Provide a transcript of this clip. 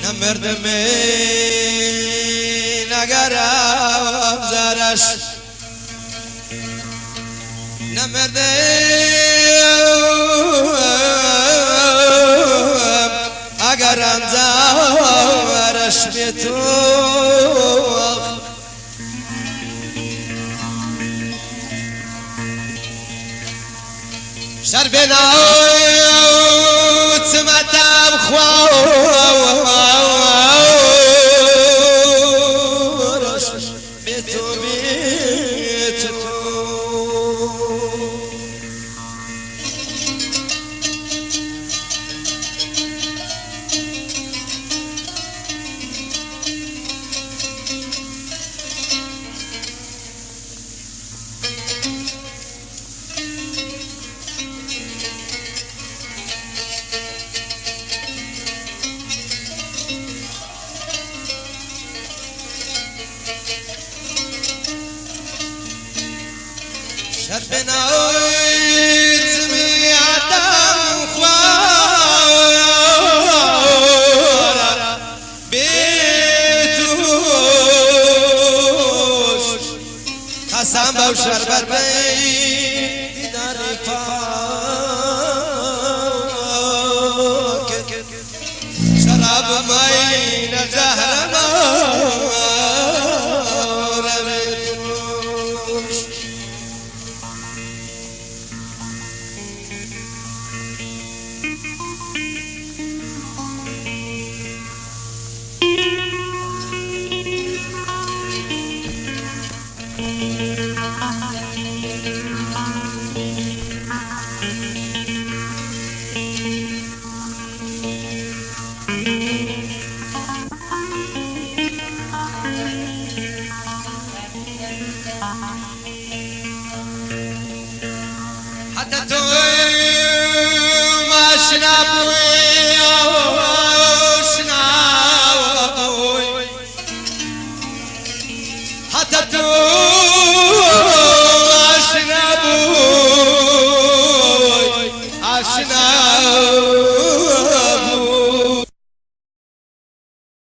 نمردم نگرم زرش نمردم اگرم زرش به تو شر بناوت مدام خوارش به تو شر بناوت مدام خوار به توش قسم با شربت دیدار پاک شراب ماین زهر حتى تو ما شنابوي حتى تو